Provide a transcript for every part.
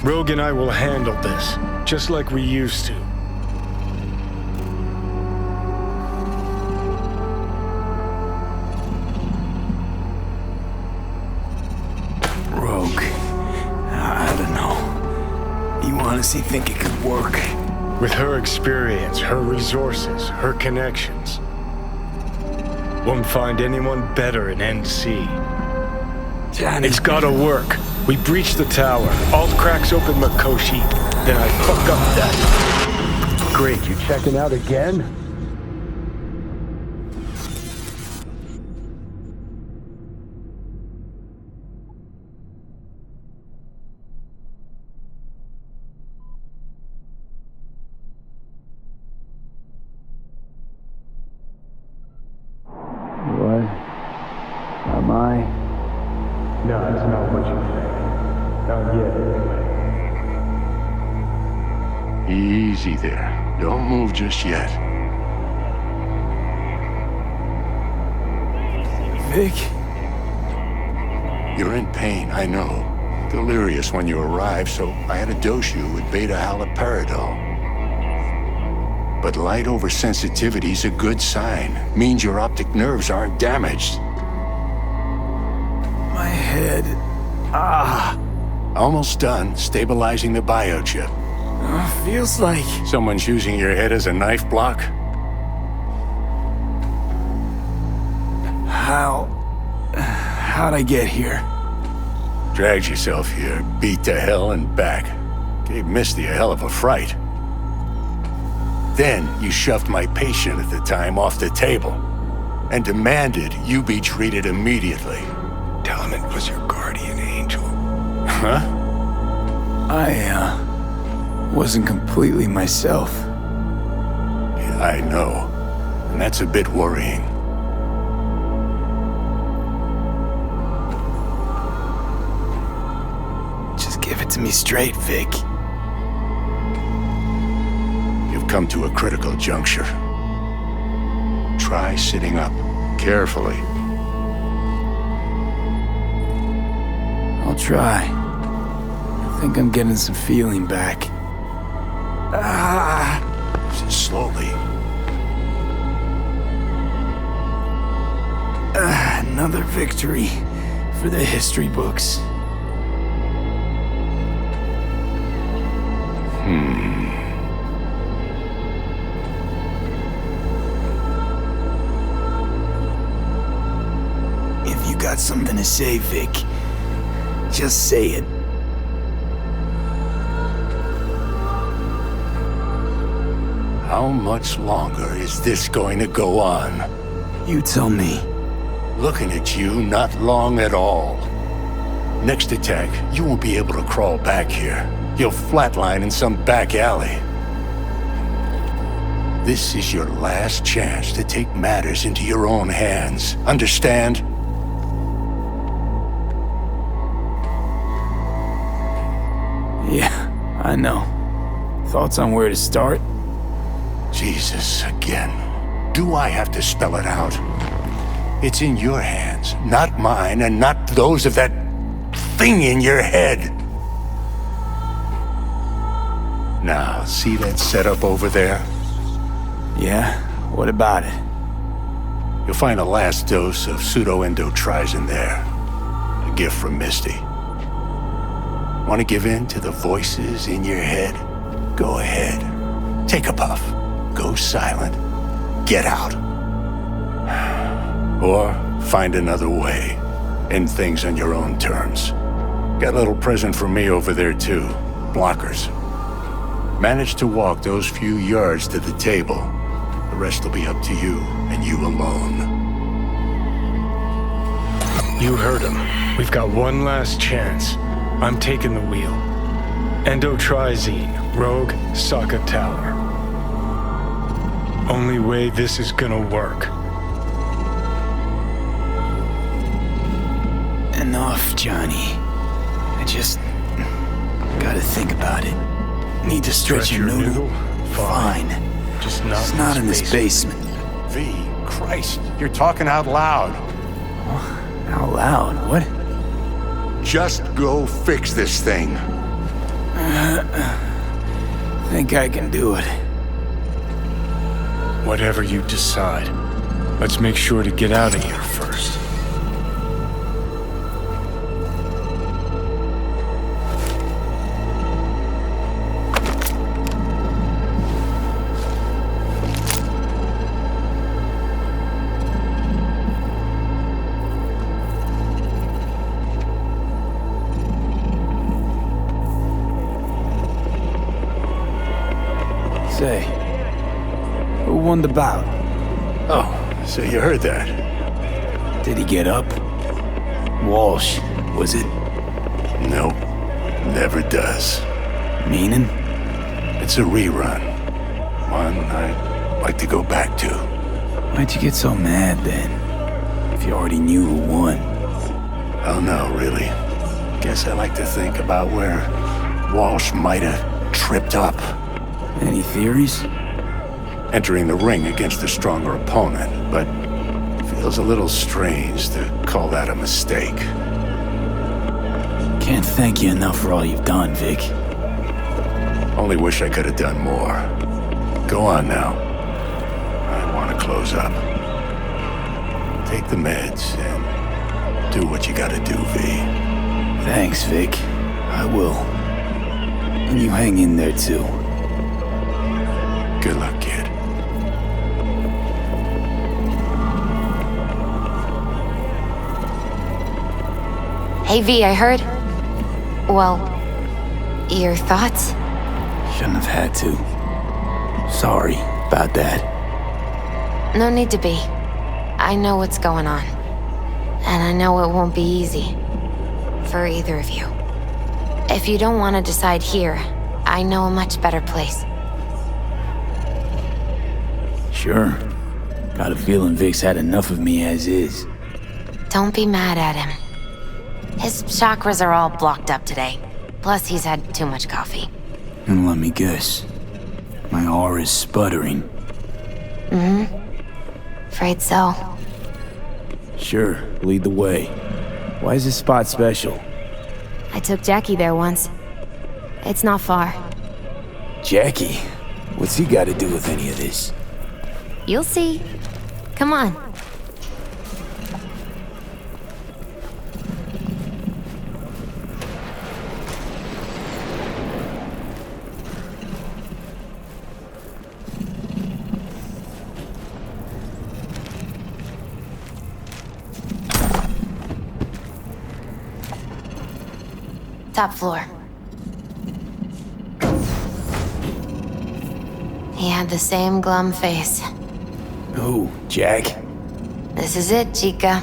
Rogue and I will handle this, just like we used to. Rogue. I don't know. You honestly think it could work? With her experience, her resources, her connections. Won't find anyone better in NC. Johnny. It's gotta work. We breach the tower. Alt cracks open Makoshi. Then I fuck up that. Great, you checking out again? What? Am I? No, it's not what you think. Not yet, anyway. Easy there. Don't move just yet. Vic? You're in pain, I know. Delirious when you arrived, so I had to dose you with beta-haloperidol. But light oversensitivity's a good sign. Means your optic nerves aren't damaged. My head. Almost done stabilizing the biochip. Feels like... Someone's using your head as a knife block? How'd I get here? Dragged yourself here, beat to hell and back. Gave Misty a hell of a fright. Then you shoved my patient at the time off the table and demanded you be treated immediately. Tell him it was your guardian angel. Huh? I wasn't completely myself. Yeah, I know. And that's a bit worrying. Just give it to me straight, Vic. You've come to a critical juncture. Try sitting up, carefully. I'll try. I think I'm getting some feeling back. Slowly. Another victory for the history books. If you got something to say, Vic, just say it. How much longer is this going to go on? You tell me. Looking at you, not long at all. Next attack, you won't be able to crawl back here. You'll flatline in some back alley. This is your last chance to take matters into your own hands. Understand? Yeah, I know. Thoughts on where to start? Jesus, again. Do I have to spell it out? It's in your hands, not mine, and not those of that thing in your head. Now, see that setup over there? Yeah? What about it? You'll find a last dose of pseudo-endotrizin there. A gift from Misty. Want to give in to the voices in your head? Go ahead. Take a puff. Go silent. Get out. Or find another way. End things on your own terms. Got a little present for me over there too. Blockers. Manage to walk those few yards to the table. The rest will be up to you, and you alone. You heard him. We've got one last chance. I'm taking the wheel. Endotrizine, Rogue, Arasaka Tower. Only way this is gonna work. Enough, Johnny. I just gotta think about it. Need to stretch your noodle? Fine. Just It's not in this basement. V, Christ, you're talking out loud. Out loud? What? Just go fix this thing. Think I can do it. Whatever you decide. Let's make sure to get out of here first. Say, who won the bout? Oh, so you heard that? Did he get up? Walsh, was it? Nope, never does. Meaning? It's a rerun. One I'd like to go back to. Why'd you get so mad then? If you already knew who won. Oh no, really. Guess I like to think about where Walsh might have tripped up. Any theories? Entering the ring against a stronger opponent, but feels a little strange to call that a mistake. Can't thank you enough for all you've done, Vic. Only wish I could have done more. Go on now. I want to close up. Take the meds and do what you gotta do, V. Thanks, Vic. I will. And you hang in there, too. Good luck, kid. Hey V, I heard. Well, your thoughts? Shouldn't have had to. Sorry about that. No need to be. I know what's going on. And I know it won't be easy. For either of you. If you don't want to decide here, I know a much better place. Sure. Got a feeling Vic's had enough of me as is. Don't be mad at him. His chakras are all blocked up today. Plus, he's had too much coffee. And let me guess. My aura's sputtering. Afraid so. Sure, lead the way. Why is this spot special? I took Jackie there once. It's not far. Jackie? What's he got to do with any of this? You'll see. Come on. Top floor. He had the same glum face. Who, Jack? This is it, Chica.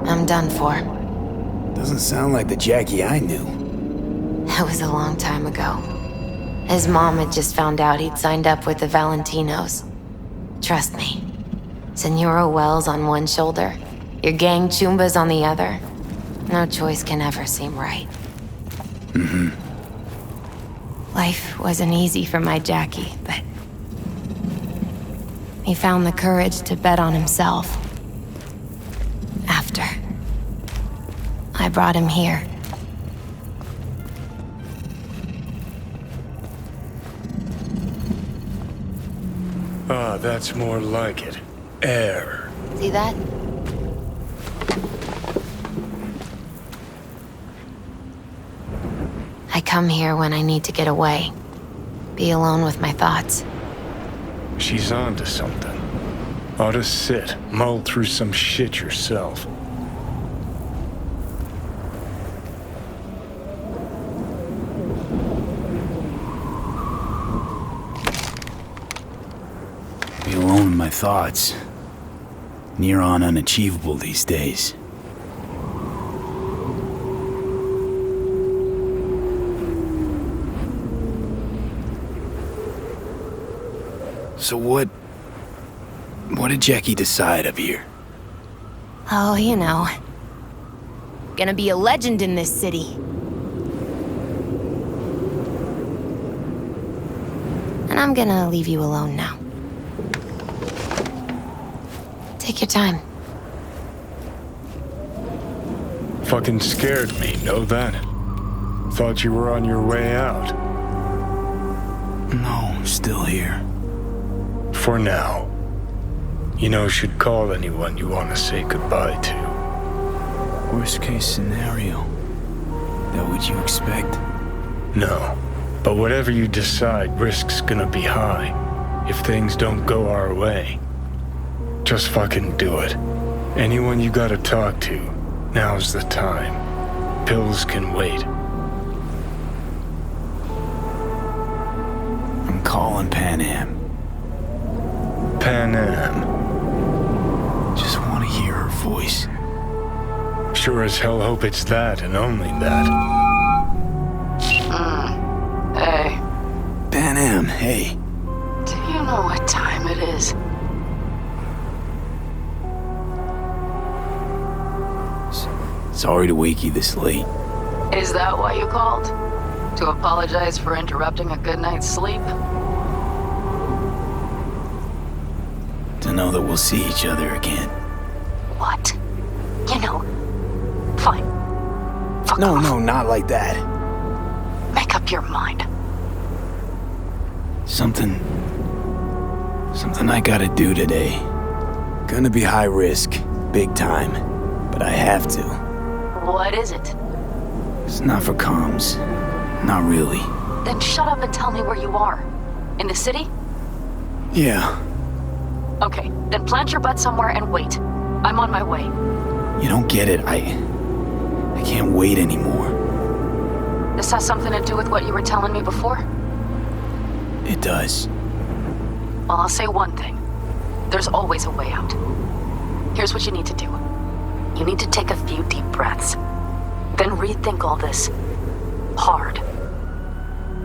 I'm done for. Doesn't sound like the Jackie I knew. That was a long time ago. His mom had just found out he'd signed up with the Valentinos. Trust me. Senora Wells on one shoulder, your gang Chumbas on the other. No choice can ever seem right. Life wasn't easy for my Jackie, but he found the courage to bet on himself. After I brought him here. Ah, that's more like it. Air. See that? I come here when I need to get away. Be alone with my thoughts. She's onto something. Ought to sit, mull through some shit yourself. Be alone with my thoughts. Near on unachievable these days. So what did Jackie decide up here? Oh, you know. Gonna be a legend in this city. And I'm gonna leave you alone now. Take your time. Fucking scared me, know that? Thought you were on your way out. No, still here. For now. Should call anyone you want to say goodbye to. Worst case scenario. That what you expect? No. But whatever you decide, risk's gonna be high. If things don't go our way. Just fucking do it. Anyone you gotta talk to, now's the time. Pills can wait. I'm calling Pan Am. Pan Am. Just want to hear her voice. Sure as hell hope it's that and only that. Hey, Pan Am, hey. do you know what time it is? Sorry to wake you this late. Is that why you called? To apologize for interrupting a good night's sleep? To know that we'll see each other again. What? Fine. Fuck No, off. no, not like that. Make up your mind. Something I gotta do today. Gonna be high risk, big time, but I have to. What is it? It's not for comms. Not really. Then shut up and tell me where you are. In the city? Yeah, Okay, then plant your butt somewhere and wait. I'm on my way. you don't get it. I can't wait anymore. This has something to do with what you were telling me before? It does. Well, I'll say one thing. There's always a way out. Here's what you need to do. You need to take a few deep breaths. Then rethink all this. Hard.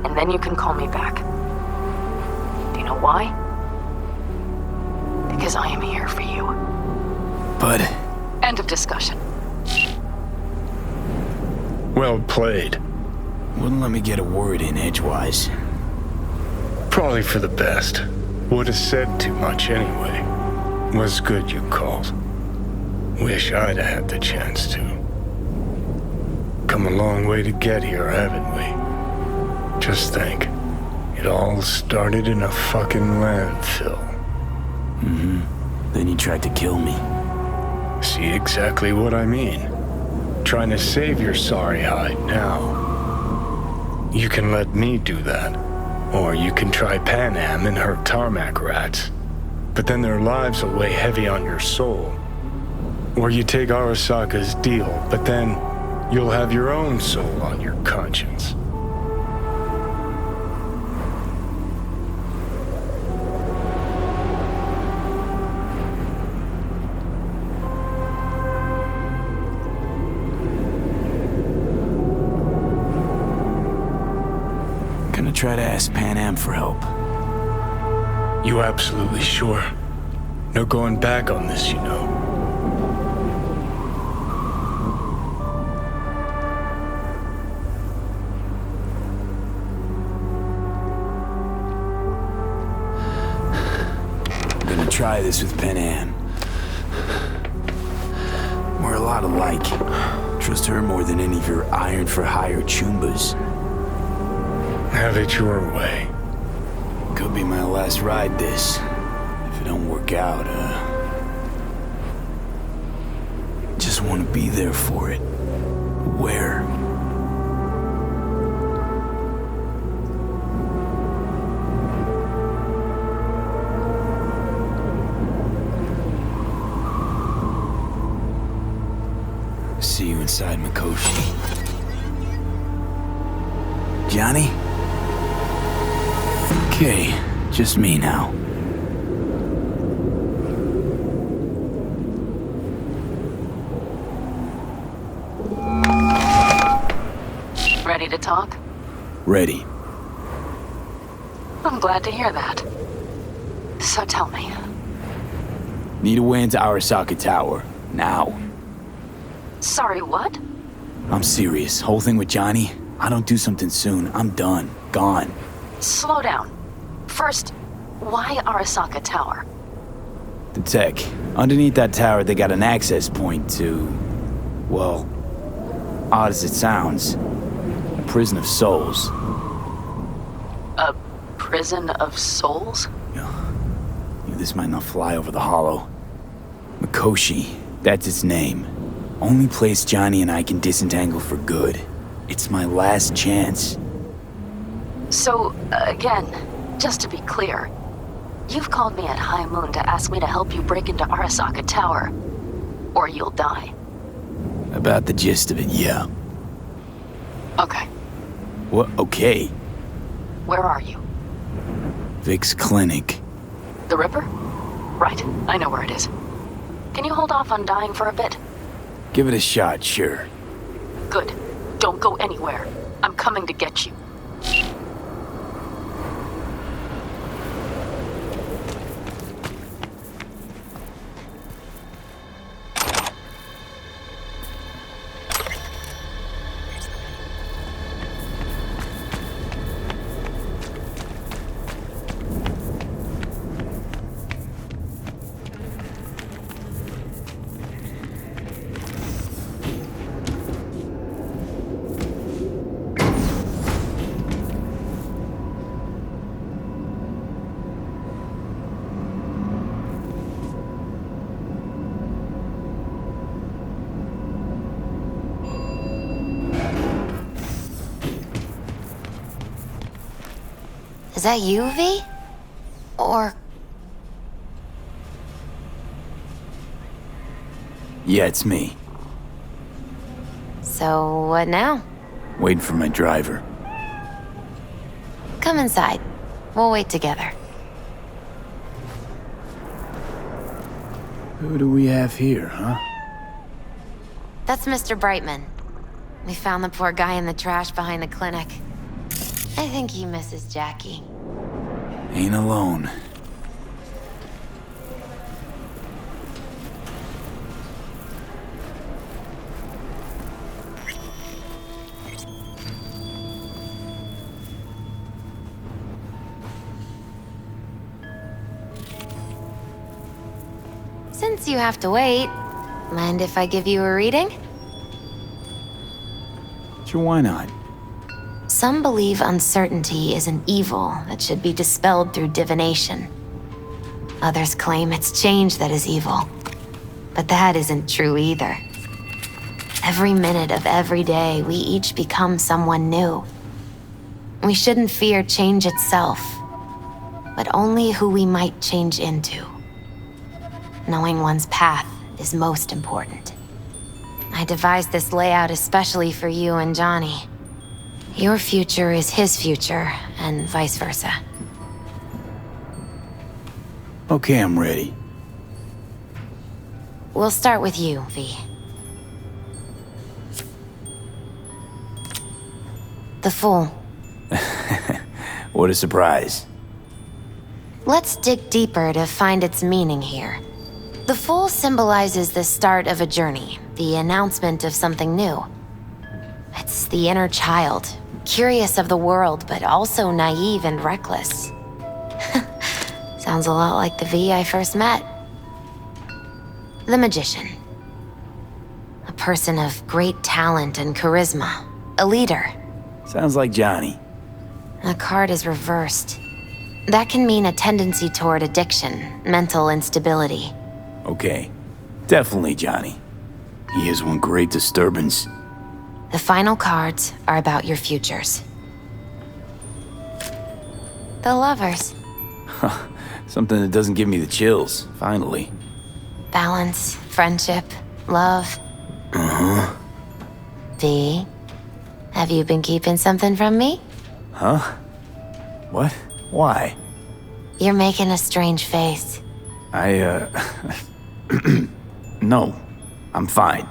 And then you can call me back. Do you know why? Because I am here for you. But End of discussion. Well played. wouldn't let me get a word in edgewise. Probably for the best. Would have said too much anyway. Was good you called. Wish I'd have had the chance to. Come a long way to get here, haven't we? Just think. It all started in a fucking landfill. Then you tried to kill me. See exactly what I mean. Trying to save your sorry hide now. You can let me do that. Or you can try Pan Am and her tarmac rats. But then their lives will weigh heavy on your soul. Or you take Arasaka's deal, but then you'll have your own soul on your conscience. Gonna try to ask Pan Am for help. You absolutely sure? No going back on this, you know. I'm gonna try this with Pan Am. We're a lot alike. Trust her more than any of your iron-for-hire chumbas. Have it your way. Could be my last ride this. If it don't work out, just want to be there for it. Where? See you inside Mikoshi. Johnny? Okay, just me now. Ready to talk? Ready. I'm glad to hear that. So tell me, Need a way into Arasaka Tower. Now. sorry, what? I'm serious. Whole thing with Johnny, I don't do something soon, I'm done. Gone. Slow down. First, why Arasaka Tower? The tech. Underneath that tower, they got an access point to... well, odd as it sounds, prison of souls. A prison of souls? This might not fly over the hollow. Mikoshi, that's its name. Only place Johnny and I can disentangle for good. It's my last chance. So, again, just to be clear, you've called me at High Moon to ask me to help you break into Arasaka Tower, or you'll die. About the gist of it, yeah. Okay. What? Okay. Where are you? Vic's clinic. The Ripper? Right, I know where it is. Can you hold off on dying for a bit? Give it a shot, sure. Good. Don't go anywhere. I'm coming to get you. Is that you, V? Or... Yeah, it's me. So, what now? Waiting for my driver. Come inside. We'll wait together. Who do we have here, huh? That's Mr. Brightman. We found the poor guy in the trash behind the clinic. I think he misses Jackie. Ain't alone. Since you have to wait, mind if I give you a reading? Sure, why not? Some believe uncertainty is an evil that should be dispelled through divination. Others claim it's change that is evil. But that isn't true either. Every minute of every day, we each become someone new. We shouldn't fear change itself, but only who we might change into. Knowing one's path is most important. I devised this layout especially for you and Johnny. Your future is his future, and vice versa. Okay, I'm ready. We'll start with you, V. The Fool. What a surprise. Let's dig deeper to find its meaning here. The Fool symbolizes the start of a journey, the announcement of something new. It's the inner child, curious of the world, but also naive and reckless. Sounds a lot like the V I first met. The Magician. A person of great talent and charisma. A leader. Sounds like Johnny. The card is reversed. That can mean a tendency toward addiction, mental instability. Okay, definitely Johnny. He is one great disturbance. The final cards are about your futures. The Lovers. Something that doesn't give me the chills, finally. Balance, friendship, love. Uh-huh. V, have you been keeping something from me? Huh? What? Why? You're making a strange face. No, I'm fine.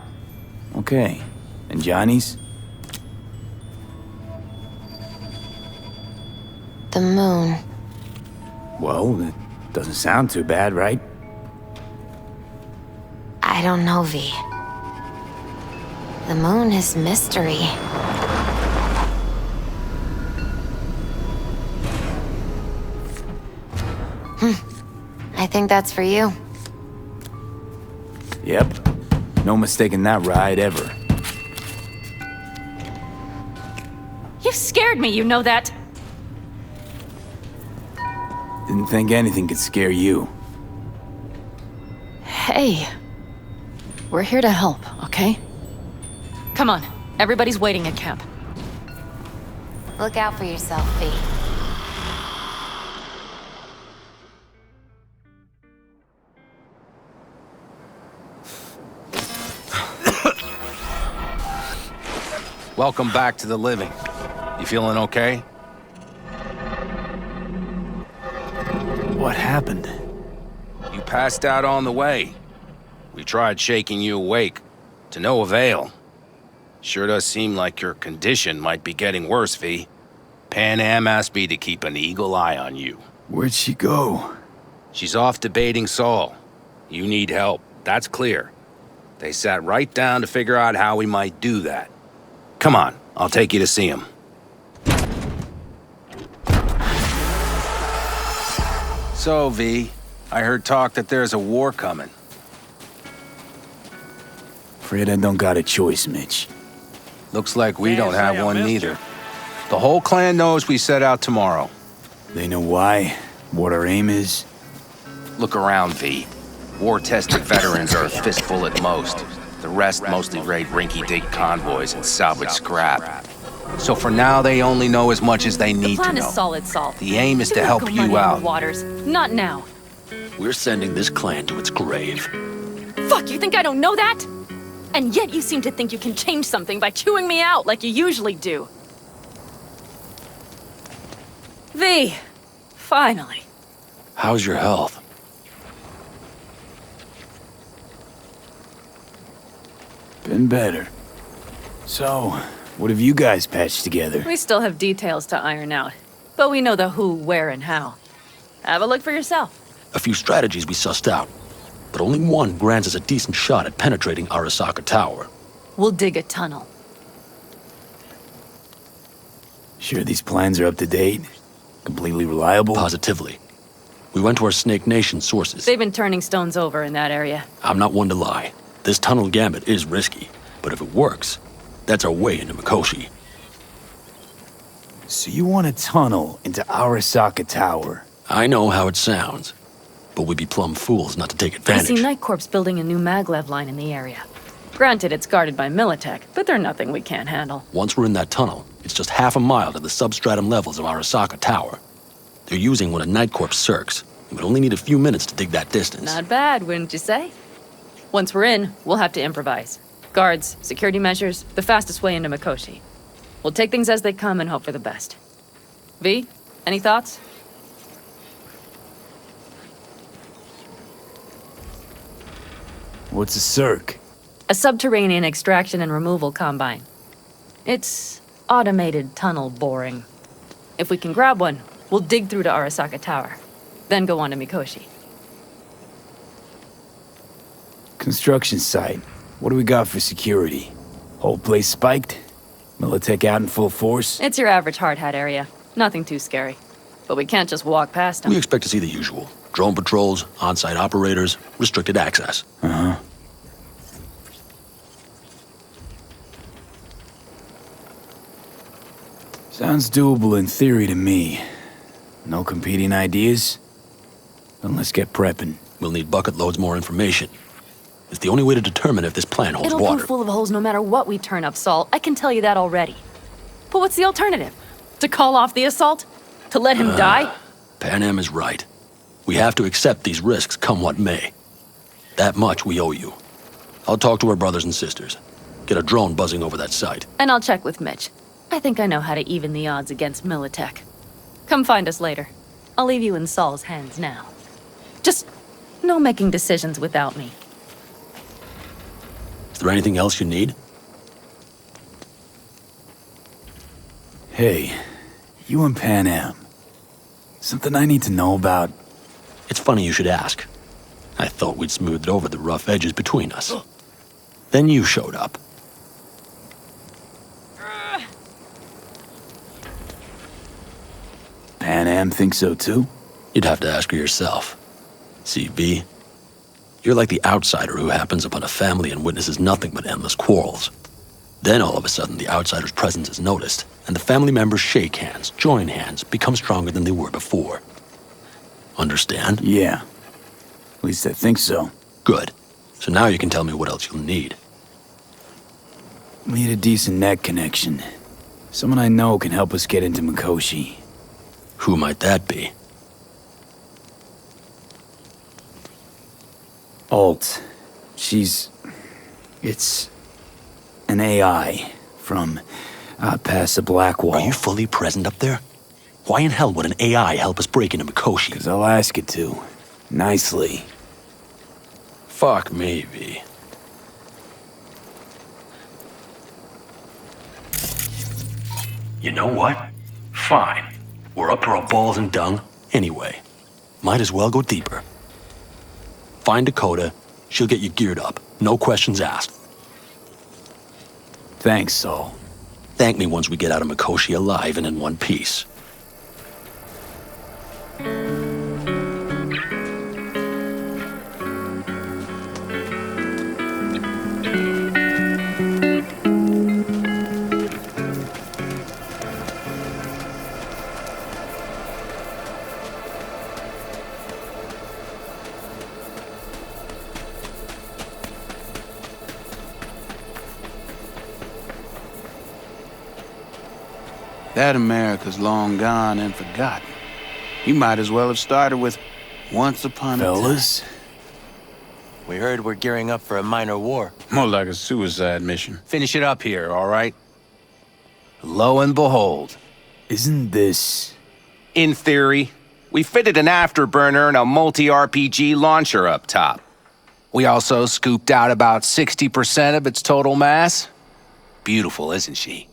Okay, and Johnny's? The moon. Well, that doesn't sound too bad, right? I don't know, V. The moon is mystery. I think that's for you. Yep. No mistaking that ride ever. scared me, you know that? Didn't think anything could scare you. Hey. We're here to help, okay? Come on. Everybody's waiting at camp. Look out for yourself, V. Welcome back to the living. You feeling okay? What happened? You passed out on the way. We tried shaking you awake. To no avail. Sure does seem like your condition might be getting worse, V. Pan Am asked me to keep an eagle eye on you. Where'd she go? She's off debating Saul. You need help, that's clear. They sat right down to figure out how we might do that. Come on, I'll take you to see him. So, V, I heard talk that there's a war coming. Afraid I don't got a choice, Mitch. Looks like we don't have one neither. The whole clan knows we set out tomorrow. They know why, what our aim is. Look around, V. War-tested veterans are a fistful at most. The rest mostly raid rinky-dink convoys and salvage scrap. So for now, they only know as much as they need to know. The plan is solid, Salt. The aim is to Don't help go you muddying out. the waters. Not now. We're sending this clan to its grave. Fuck, you think I don't know that? And yet you seem to think you can change something by chewing me out like you usually do. V, finally. How's your health? Been better. So, what have you guys patched together? We still have details to iron out, but we know the who, where, and how. Have a look for yourself. A few strategies we sussed out, but only one grants us a decent shot at penetrating Arasaka Tower. We'll dig a tunnel. Sure these plans are up to date? Completely reliable? Positively. We went to our Snake Nation sources. They've been turning stones over in that area. I'm not one to lie. This tunnel gambit is risky, but if it works, that's our way into Mikoshi. So you want a tunnel into Arasaka Tower? I know how it sounds, but we'd be plumb fools not to take I advantage. see Night Corp's building a new maglev line in the area. Granted, it's guarded by Militech, but they're nothing we can't handle. Once we're in that tunnel, it's just half a mile to the substratum levels of Arasaka Tower. They're using one of Night Corp's circs. We would only need a few minutes to dig that distance. Not bad, wouldn't you say? Once we're in, we'll have to improvise. Guards, security measures, the fastest way into Mikoshi. We'll take things as they come and hope for the best. V, any thoughts? What's a circ? A subterranean extraction and removal combine. It's automated tunnel boring. If we can grab one, we'll dig through to Arasaka Tower, then go on to Mikoshi. Construction site. What do we got for security? Whole place spiked? Militech out in full force? It's your average hard hat area. Nothing too scary. But we can't just walk past them. We expect to see the usual. Drone patrols, on-site operators, restricted access. Uh-huh. Sounds doable in theory to me. No competing ideas? Then let's get prepping. We'll need bucket loads more information. It's the only way to determine if this plan holds It'll water. prove full of holes no matter what we turn up, Saul. I can tell you that already. But what's the alternative? To call off the assault? To let him die? Pan Am is right. We have to accept these risks come what may. That much we owe you. I'll talk to our brothers and sisters. Get a drone buzzing over that site. And I'll check with Mitch. I think I know how to even the odds against Militech. Come find us later. I'll leave you in Saul's hands now. Just no making decisions without me. Is there anything else you need? Hey, you and Pan Am. Something I need to know about? It's funny you should ask. I thought we'd smoothed over the rough edges between us. Then you showed up. Pan Am thinks so too? You'd have to ask her yourself. See, V, you're like the outsider who happens upon a family and witnesses nothing but endless quarrels. Then all of a sudden the outsider's presence is noticed, and the family members shake hands, join hands, become stronger than they were before. Understand? Yeah. At least I think so. Good. So now you can tell me what else you'll need. We need a decent net connection. Someone I know can help us get into Mikoshi. Who might that be? Alt. It's an AI from past the Black Wall. Are you fully present up there? Why in hell would an AI help us break into Mikoshi? 'Cause I'll ask it to. Nicely. Fuck me, V. You know what? Fine. We're up to our balls in dung anyway. Might as well go deeper. Find Dakota. She'll get you geared up. No questions asked. Thanks, Saul. Thank me once we get out of Mikoshi alive and in one piece. That America's long gone and forgotten. You might as well have started with Once Upon a Time. Fellas? We heard we're gearing up for a minor war. More like a suicide mission. Finish it up here, all right? Lo and behold. Isn't this... In theory, we fitted an afterburner and a multi-RPG launcher up top. We also scooped out about 60% of its total mass. Beautiful, isn't she?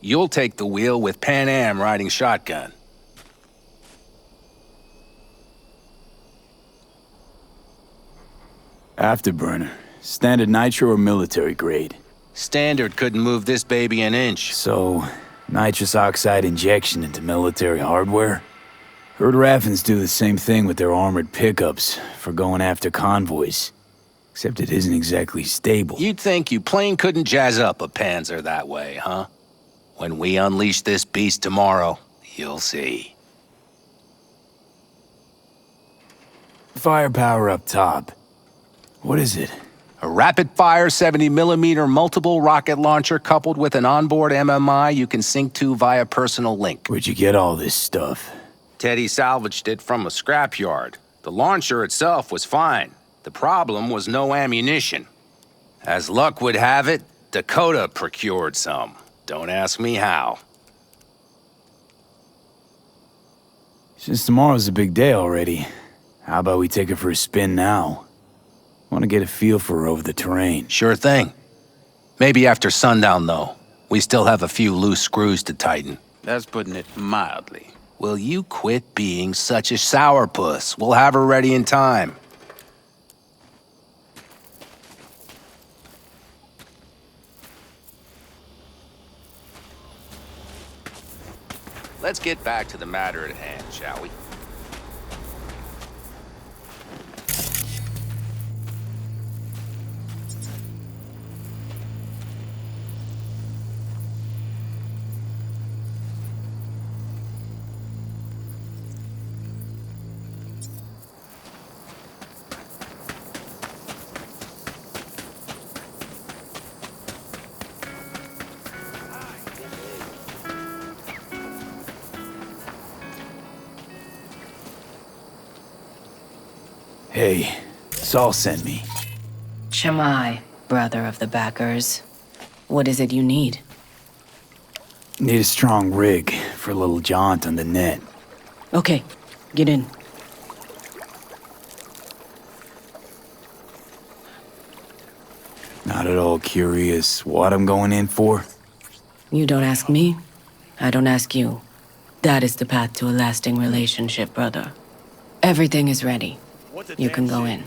You'll take the wheel with Pan Am riding shotgun. Afterburner. Standard nitro or military grade? Standard couldn't move this baby an inch. So, nitrous oxide injection into military hardware? Heard Raffens do the same thing with their armored pickups for going after convoys. Except it isn't exactly stable. You'd think you plain couldn't jazz up a Panzer that way, huh? When we unleash this beast tomorrow, you'll see. Firepower up top. What is it? A rapid-fire 70mm multiple rocket launcher coupled with an onboard MMI you can sync to via personal link. Where'd you get all this stuff? Teddy salvaged it from a scrapyard. The launcher itself was fine. The problem was no ammunition. As luck would have it, Dakota procured some. Don't ask me how. Since tomorrow's a big day already, how about we take her for a spin now? Want to get a feel for her over the terrain. Sure thing. Maybe after sundown, though. We still have a few loose screws to tighten. That's putting it mildly. Will you quit being such a sourpuss? We'll have her ready in time. Let's get back to the matter at hand, shall we? Hey, Saul sent me. Shamai, brother of the backers. What is it you need? Need a strong rig for a little jaunt on the net. Okay, get in. Not at all curious what I'm going in for? You don't ask me, I don't ask you. That is the path to a lasting relationship, brother. Everything is ready. You can go in.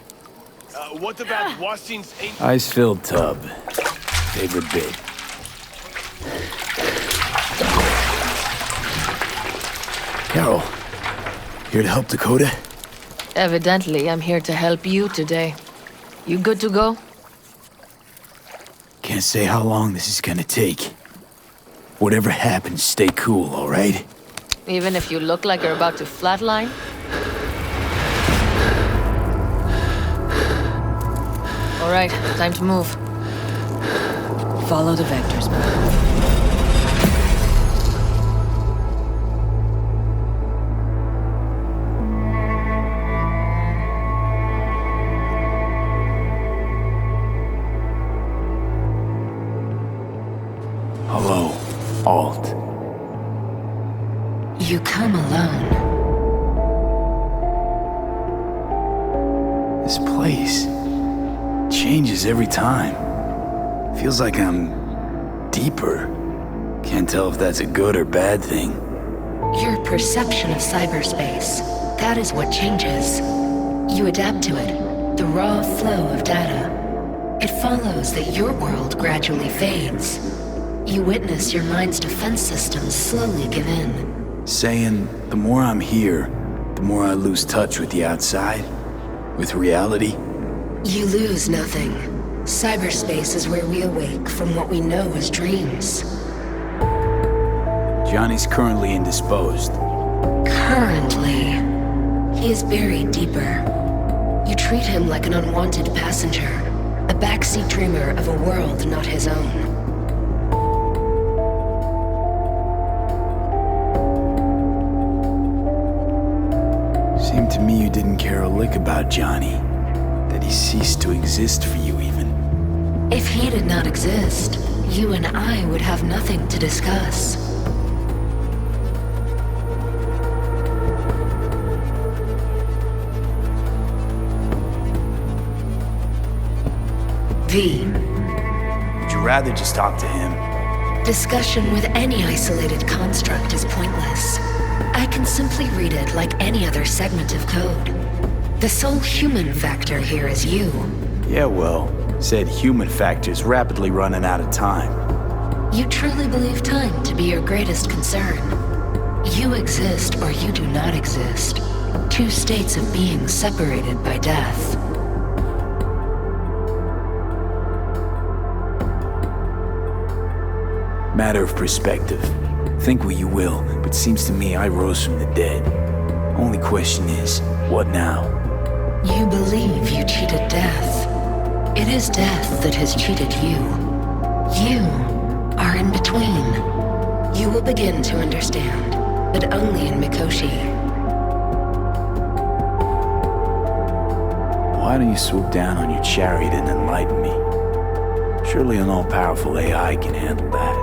What about Washington's ancient... Ice-filled tub. Favorite bit. Carol, here to help Dakota? Evidently, I'm here to help you today. You good to go? Can't say how long this is gonna take. Whatever happens, stay cool, all right? Even if you look like you're about to flatline? All right, time to move. Follow the vectors, brother. Hello, Alt. You come alone. This place changes every time. Feels like I'm deeper. Can't tell if that's a good or bad thing. Your perception of cyberspace, that is what changes. You adapt to it, the raw flow of data. It follows that your world gradually fades. You witness your mind's defense systems slowly give in. Saying the more I'm here, the more I lose touch with the outside, with reality. You lose nothing. Cyberspace is where we awake from what we know as dreams. Johnny's currently indisposed. Currently. He is buried deeper. You treat him like an unwanted passenger, a backseat dreamer of a world not his own. Seemed to me you didn't care a lick about Johnny. That he ceased to exist for you even. If he did not exist, you and I would have nothing to discuss. V. Would you rather just talk to him? Discussion with any isolated construct is pointless. I can simply read it like any other segment of code. The sole human factor here is you. Yeah, well, said human factor's rapidly running out of time. You truly believe time to be your greatest concern. You exist or you do not exist. Two states of being separated by death. Matter of perspective. Think what you will, but seems to me I rose from the dead. Only question is, what now? You believe you cheated death. It is death that has cheated you. You are in between. You will begin to understand, but only in Mikoshi. Why don't you swoop down on your chariot and enlighten me? Surely an all-powerful AI can handle that.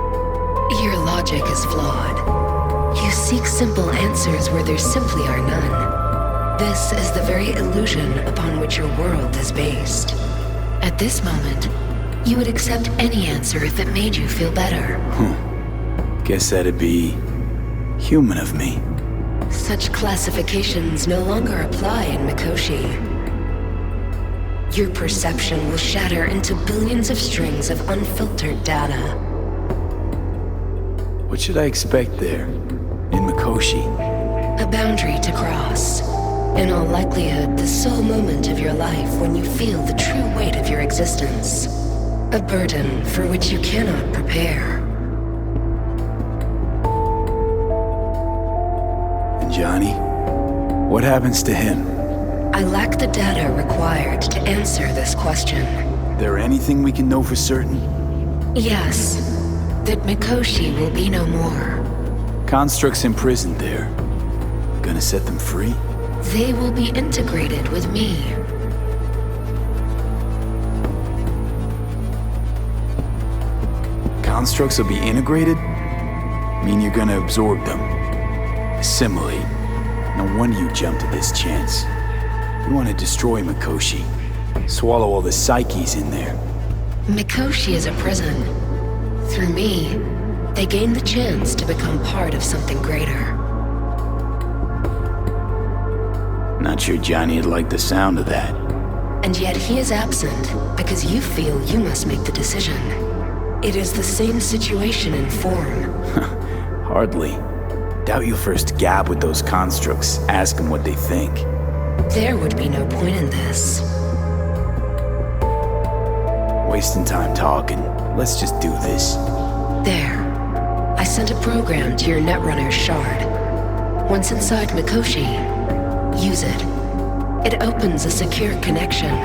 Your logic is flawed. You seek simple answers where there simply are none. This is the very illusion upon which your world is based. At this moment, you would accept any answer if it made you feel better. Guess that'd be human of me. Such classifications no longer apply in Mikoshi. Your perception will shatter into billions of strings of unfiltered data. What should I expect there, in Mikoshi? A boundary to cross. In all likelihood, the sole moment of your life when you feel the true weight of your existence. A burden for which you cannot prepare. And Johnny? What happens to him? I lack the data required to answer this question. There anything we can know for certain? Yes. That Mikoshi will be no more. Constructs imprisoned there. Gonna set them free? They will be integrated with me. Constructs will be integrated? Mean you're gonna absorb them? Assimilate? No wonder you jumped at this chance. You want to destroy Mikoshi. Swallow all the psyches in there. Mikoshi is a prison. Through me, they gain the chance to become part of something greater. Not sure Johnny'd like the sound of that. And yet he is absent because you feel you must make the decision. It is the same situation in form. Hardly. Doubt you'll first gab with those constructs, ask them what they think. There would be no point in this. Wasting time talking. Let's just do this. There. I sent a program to your Netrunner's shard. Once inside Mikoshi, use it. It opens a secure connection.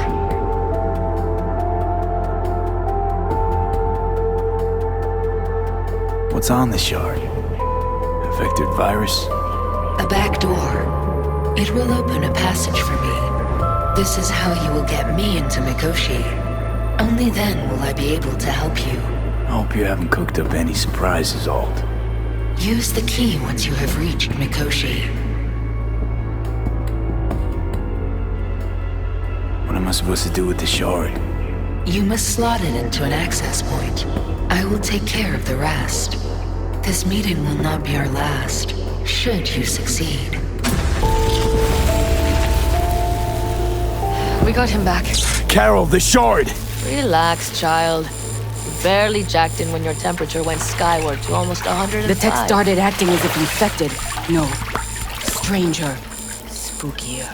What's on the shard? Affected virus? A back door. It will open a passage for me. This is how you will get me into Mikoshi. Only then will I be able to help you. I hope you haven't cooked up any surprises, Alt. Use the key once you have reached Mikoshi. What am I supposed to do with the shard? You must slot it into an access point. I will take care of the rest. This meeting will not be our last, should you succeed. We got him back. Carol, the shard! Relax, child. You barely jacked in when your temperature went skyward to almost 105. The tech started acting as if infected. No. Stranger. Spookier.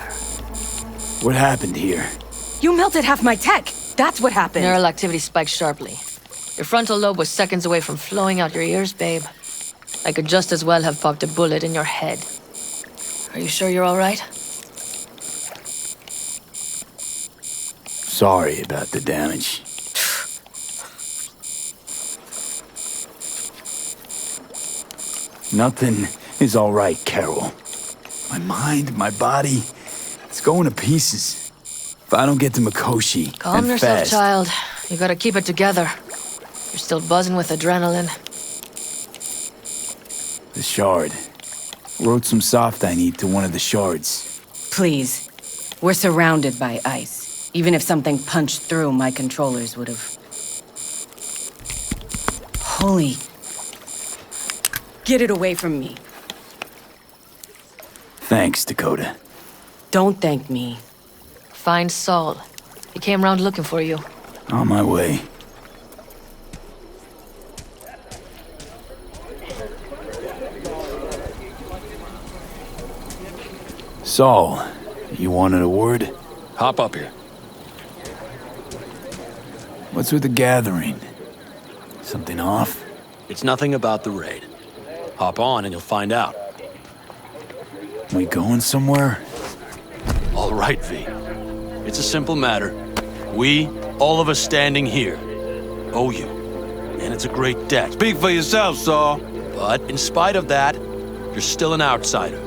What happened here? You melted half my tech! That's what happened! Neural activity spiked sharply. Your frontal lobe was seconds away from flowing out your ears, babe. I could just as well have popped a bullet in your head. Are you sure you're all right? Sorry about the damage. Nothing is all right, Carol. My mind, my body, it's going to pieces. If I don't get to Mikoshi, Calm and yourself, fast, child. You gotta keep it together. You're still buzzing with adrenaline. The shard. Wrote some soft I need to one of the shards. Please. We're surrounded by ice. Even if something punched through, my controllers would have... Holy... Get it away from me. Thanks, Dakota. Don't thank me. Find Saul. He came round looking for you. On my way. Saul, you wanted a word? Hop up here. What's with the gathering? Something off? It's nothing about the raid. Hop on and you'll find out. We going somewhere? All right, V. It's a simple matter. We, all of us standing here, owe you. And it's a great debt. Speak for yourself, Saul. But in spite of that, you're still an outsider.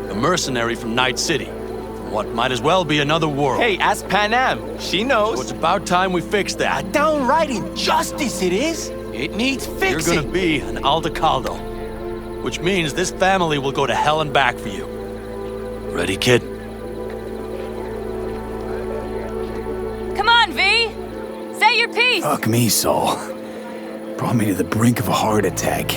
A mercenary from Night City. From what might as well be another world. Hey, ask Panam. She knows. So it's about time we fix that. A downright injustice it is. It needs fixing. You're gonna be an Aldecaldo. Which means this family will go to hell and back for you. Ready, kid? Come on, V! Say your piece! Fuck me, Saul. Brought me to the brink of a heart attack.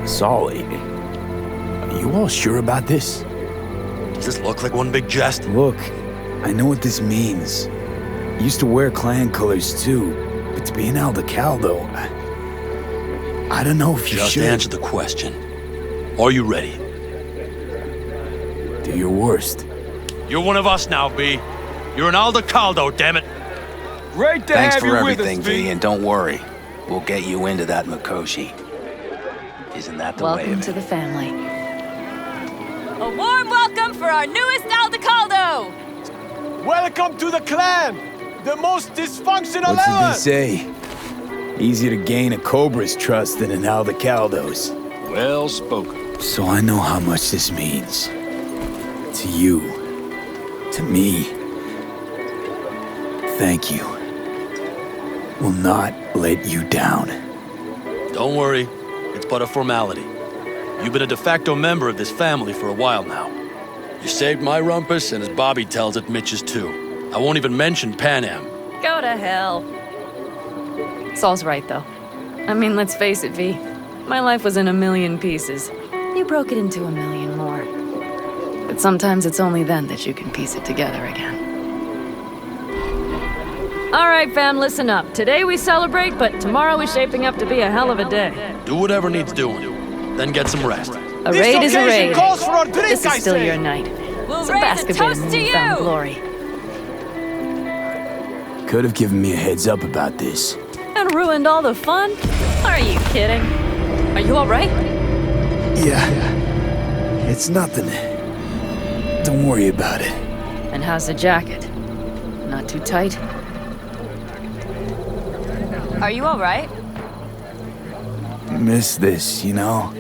Saul, are you all sure about this? Does this look like one big jest? Look, I know what this means. I used to wear clan colors too, but to be an Aldecaldo, I don't know if you Just should. answer the question. Are you ready? Do your worst. You're one of us now, V. You're an Aldecaldo, damn it. Great to Thanks have for you everything, with us, V, and don't worry. We'll get you into that Mikoshi. Isn't that the way Welcome of it? to the family. A warm welcome for our newest Aldecaldo! Welcome to the clan! The most dysfunctional What's ever! it they say? Easier to gain a Cobra's trust than an Aldecaldo's. Well spoken. So I know how much this means. To you. To me. Thank you. Will not let you down. Don't worry. It's but a formality. You've been a de facto member of this family for a while now. You saved my rumpus, and as Bobby tells it, Mitch's too. I won't even mention Panam. Go to hell. Saul's right, though. I mean, let's face it, V. My life was in a million pieces. You broke it into a million more. But sometimes it's only then that you can piece it together again. All right, fam, listen up. Today we celebrate, but tomorrow is shaping up to be a hell of a day. Do whatever needs doing. Then get some rest. A raid is a raid. Calls for a drink, This is I still say. your night. We'll So raise bask a a bit in toast to newfound you! Could have given me a heads up about this. And ruined all the fun? Are you kidding? Are you alright? Yeah. It's nothing. Don't worry about it. And how's the jacket? Not too tight? Are you alright? Miss this, you know?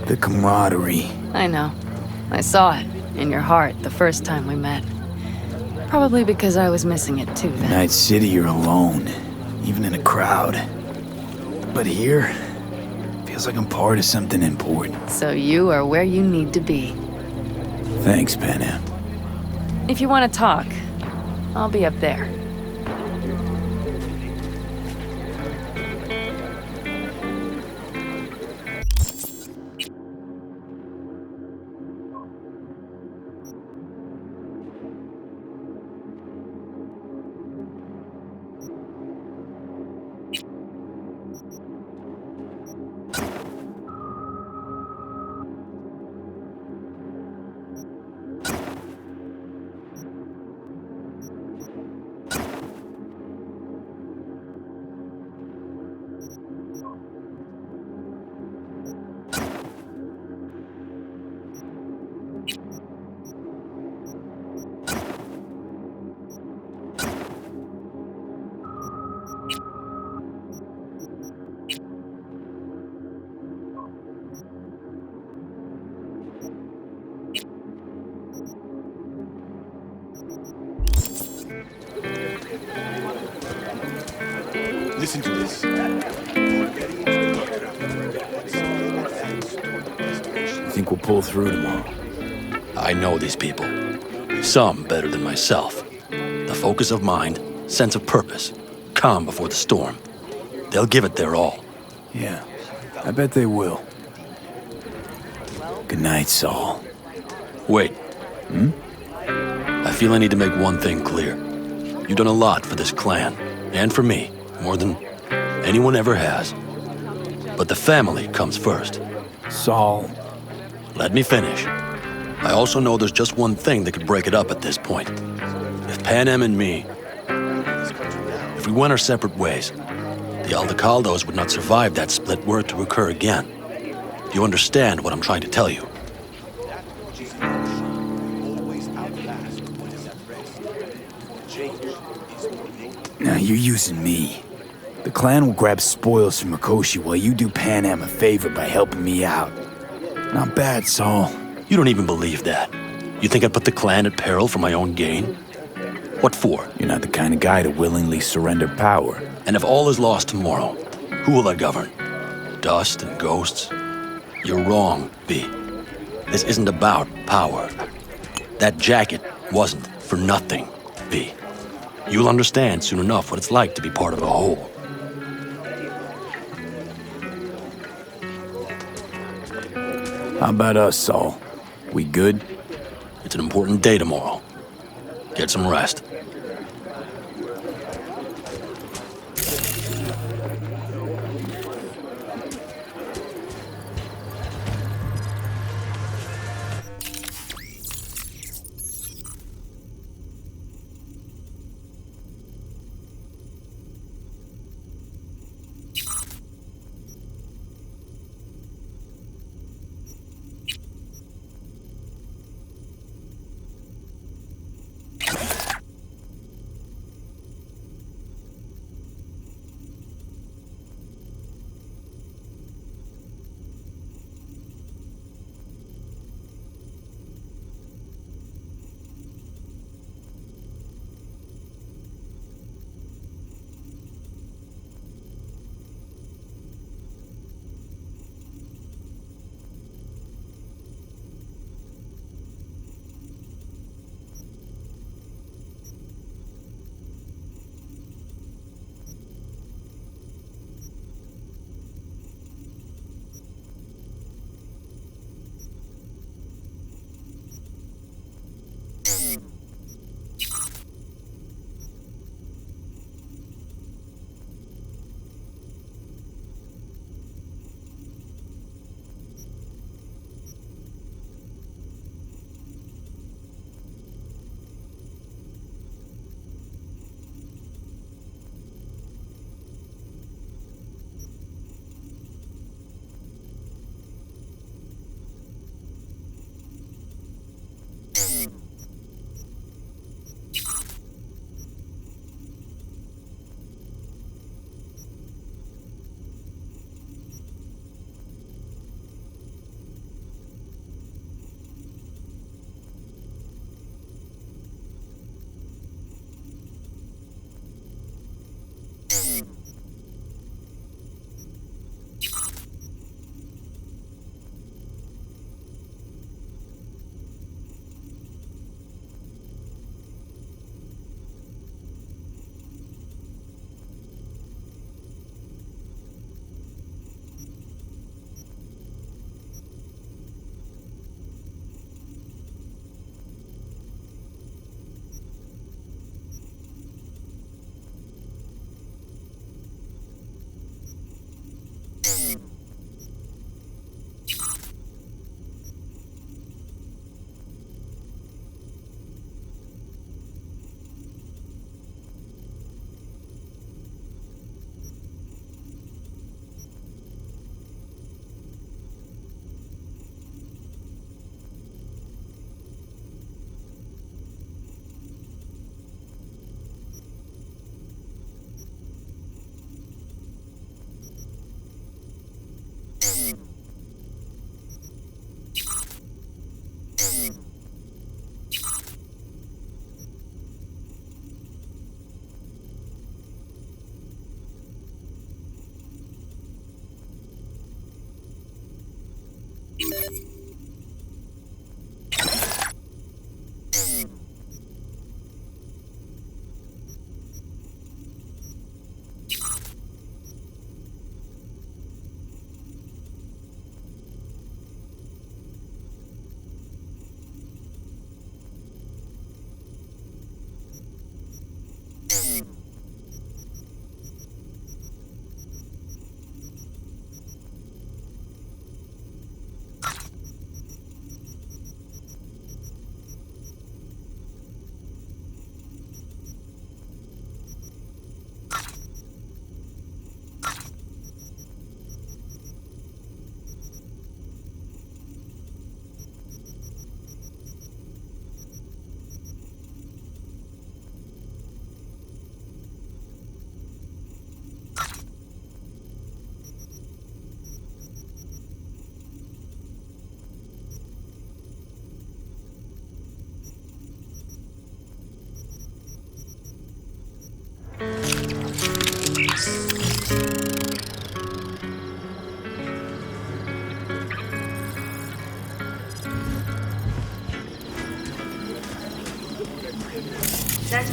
The camaraderie. I know. I saw it in your heart the first time we met. Probably because I was missing it too then. Night City, you're alone, even in a crowd. But here, feels like I'm part of something important. So you are where you need to be. Thanks, Panam. If you want to talk, I'll be up there. Listen to this. You think we'll pull through tomorrow? I know these people. Some better than myself. The focus of mind, sense of purpose, calm before the storm. They'll give it their all. Yeah, I bet they will. Good night, Saul. Wait. I feel I need to make one thing clear. You've done a lot for this clan, and for me, more than anyone ever has. But the family comes first. Saul. Let me finish. I also know there's just one thing that could break it up at this point. If Panam and me, if we went our separate ways, the Aldecaldos would not survive that split were it to occur again. You understand what I'm trying to tell you? Now you're using me. The clan will grab spoils from Mikoshi while you do Panam a favor by helping me out. Not bad, Saul. You don't even believe that. You think I'd put the clan at peril for my own gain? What for? You're not the kind of guy to willingly surrender power. And if all is lost tomorrow, who will I govern? Dust and ghosts? You're wrong, B. This isn't about power. That jacket wasn't for nothing, B. You'll understand soon enough what it's like to be part of a whole. How about us, Saul? We good? It's an important day tomorrow. Get some rest.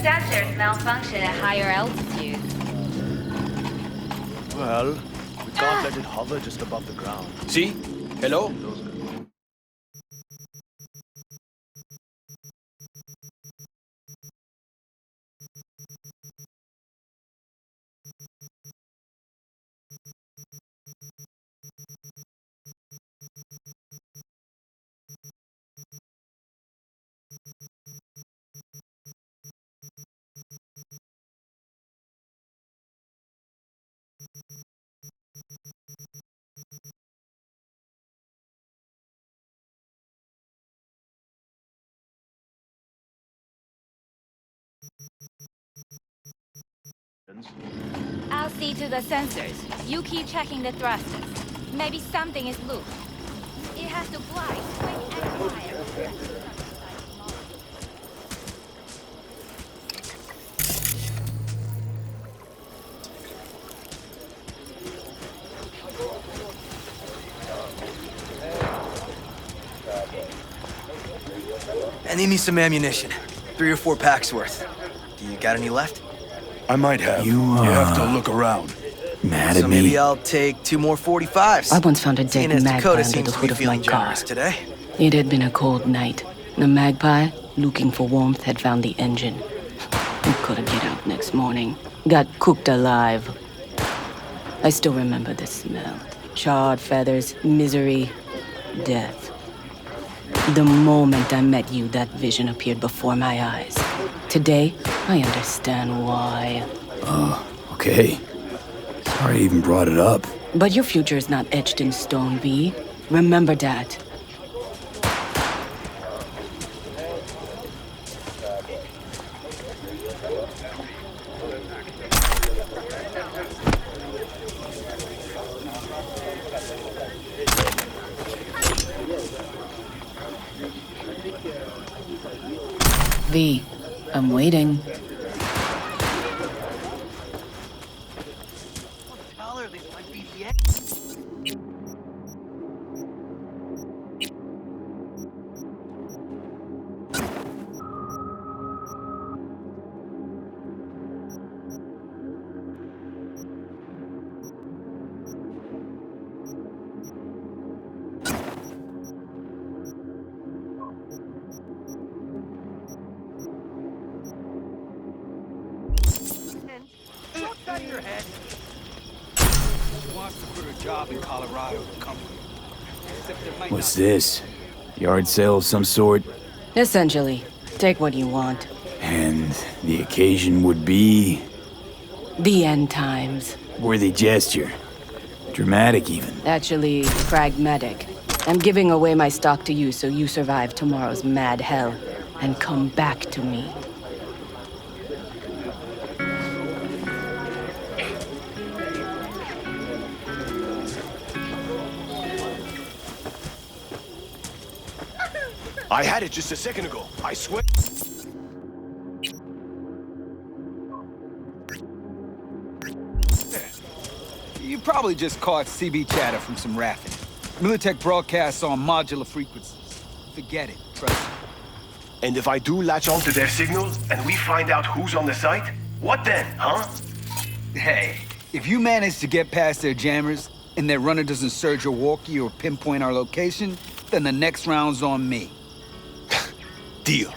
sensors malfunction at higher altitudes. Well, we can't let it hover just above the ground. See? Hello? I'll see to the sensors. You keep checking the thrusters. Maybe something is loose. It has to fly quick and quiet. I need me some ammunition. 3 or 4 packs worth. Do you got any left? I might have. You have to look around. Mad So at me? maybe I'll take 2 more 45s. I once found a dead Seeing as magpie Dakota under seems the to hood be of my feeling car. generous today. It had been a cold night. The magpie, looking for warmth, had found the engine. We couldn't get out next morning. Got cooked alive. I still remember the smell. Charred feathers, misery, death. The moment I met you, that vision appeared before my eyes. Today, I understand why. Okay. Sorry I even brought it up. But your future is not etched in stone, V. Remember that. V, I'm waiting. Out of your head. Wants to quit her job in Colorado to come here. Except there might What's not- this? Yard sale of some sort? Essentially, take what you want. And the occasion would be... The end times. worthy gesture. Dramatic, even. Actually, pragmatic. I'm giving away my stock to you so you survive tomorrow's mad hell and come back to me. I had it just a second ago. I swear. You probably just caught CB chatter from some raffing. Militech broadcasts on modular frequencies. Forget it, trust me. And if I do latch onto their signal and we find out who's on the site, what then, huh? Hey, if you manage to get past their jammers and their runner doesn't surge your walkie or pinpoint our location, then the next round's on me. Deal.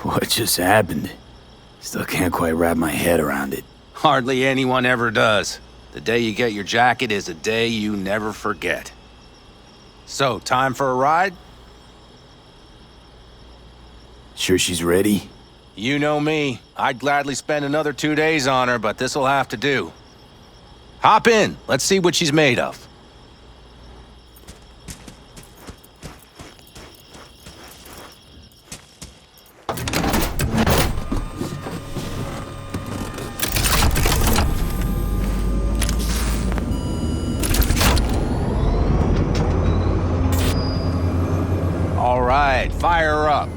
What just happened? Still can't quite wrap my head around it. Hardly anyone ever does. The day you get your jacket is a day you never forget. So, time for a ride? Sure she's ready? You know me. I'd gladly spend another 2 days on her, but this'll have to do. Hop in. Let's see what she's made of. All right, fire her up.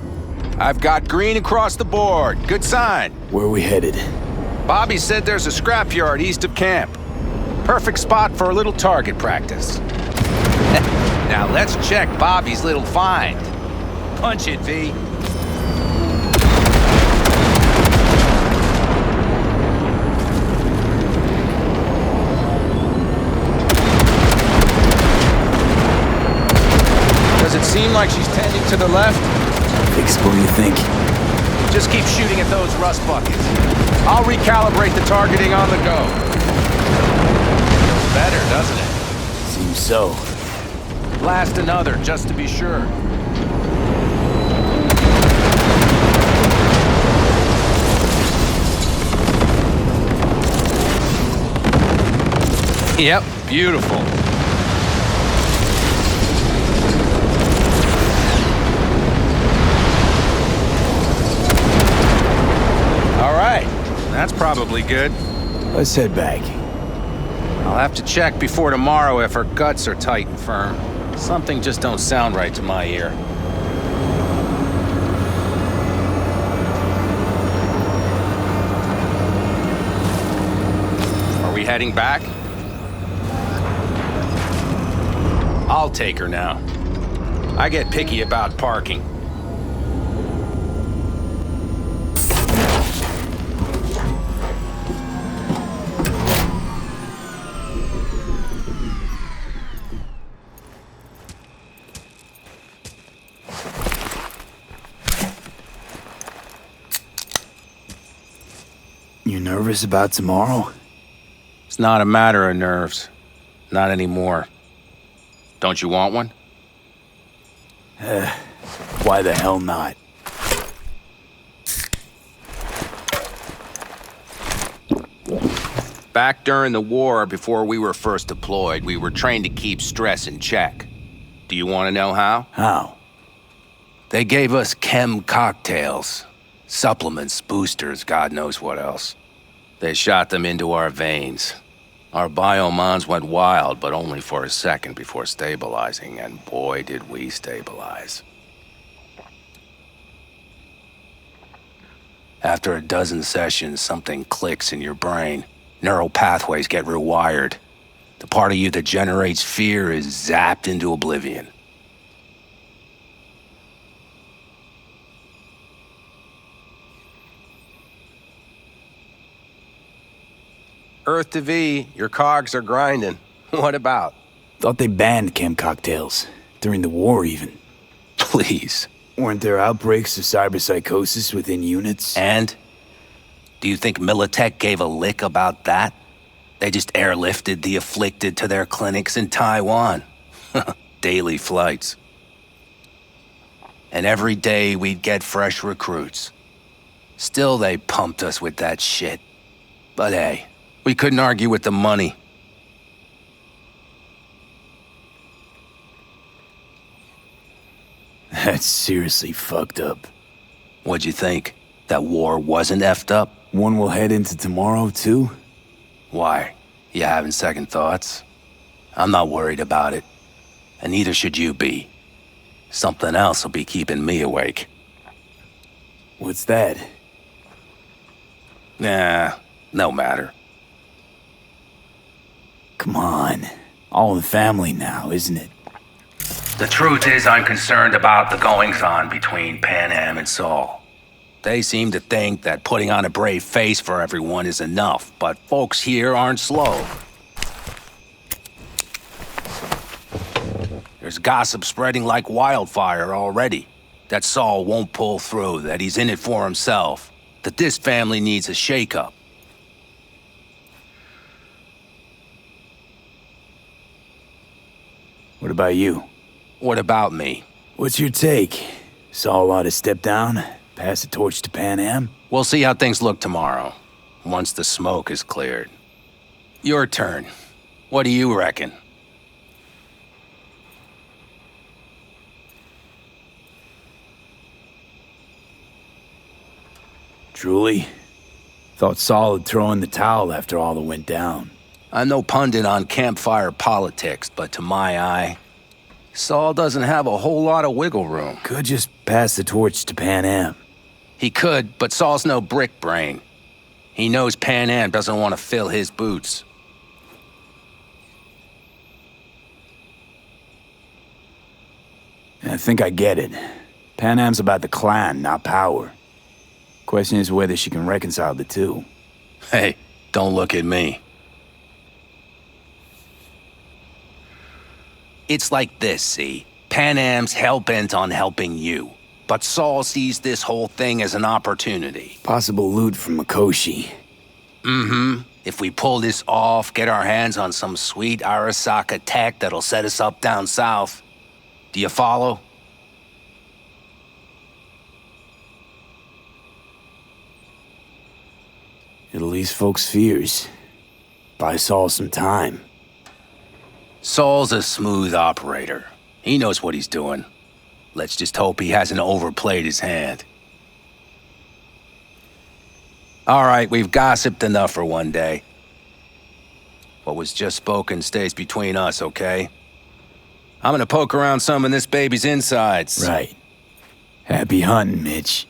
I've got green across the board. Good sign. Where are we headed? Bobby said there's a scrapyard east of camp. Perfect spot for a little target practice. Now let's check Bobby's little find. Punch it, V. Does it seem like she's tending to the left? Fix, what do you think? Just keep shooting at those rust buckets. I'll recalibrate the targeting on the go. Feels better, doesn't it? Seems so. Blast another, just to be sure. Yep, beautiful. All right, that's probably good. Let's head back. I'll have to check before tomorrow if her guts are tight and firm. Something just don't sound right to my ear. Are we heading back? I'll take her now. I get picky about parking. You nervous about tomorrow? It's not a matter of nerves. Not anymore. Don't you want one? Why the hell not? Back during the war, before we were first deployed, we were trained to keep stress in check. Do you want to know how? How? They gave us chem cocktails. Supplements, boosters, God knows what else. They shot them into our veins. Our biomons went wild, but only for a second before stabilizing, and boy did we stabilize. After a dozen sessions, something clicks in your brain. Neural pathways get rewired. The part of you that generates fear is zapped into oblivion. Earth to V, your cogs are grinding. What about? Thought they banned chem cocktails. During the war, even. Please. Weren't there outbreaks of cyberpsychosis within units? And? Do you think Militech gave a lick about that? They just airlifted the afflicted to their clinics in Taiwan. Daily flights. And every day we'd get fresh recruits. Still they pumped us with that shit. But hey, we couldn't argue with the money. That's seriously fucked up. What'd you think? That war wasn't effed up? One will head into tomorrow, too? Why? You having second thoughts? I'm not worried about it. And neither should you be. Something else will be keeping me awake. What's that? Nah, no matter. Come on. All in the family now, isn't it? The truth is I'm concerned about the goings-on between Pan Am and Saul. They seem to think that putting on a brave face for everyone is enough, but folks here aren't slow. There's gossip spreading like wildfire already. That Saul won't pull through, that he's in it for himself, that this family needs a shake-up. What about you? What about me? What's your take? Saul ought to step down, pass the torch to Pan Am? We'll see how things look tomorrow, once the smoke is cleared. Your turn. What do you reckon? Truly? Thought Saul would throw in the towel after all that went down. I'm no pundit on campfire politics, but to my eye, Saul doesn't have a whole lot of wiggle room. Could just pass the torch to Pan Am. He could, but Saul's no brick brain. He knows Pan Am doesn't want to fill his boots. I think I get it. Pan Am's about the clan, not power. Question is whether she can reconcile the two. Hey, don't look at me. It's like this, see? Pan Am's hell-bent on helping you. But Saul sees this whole thing as an opportunity. Possible loot from Mikoshi. Mm-hmm. If we pull this off, get our hands on some sweet Arasaka tech that'll set us up down south. Do you follow? It'll ease folks' fears. Buy Saul some time. Saul's a smooth operator. He knows what he's doing. Let's just hope he hasn't overplayed his hand. All right, we've gossiped enough for one day. What was just spoken stays between us, okay? I'm gonna poke around some of this baby's insides. Right. Happy hunting, Mitch.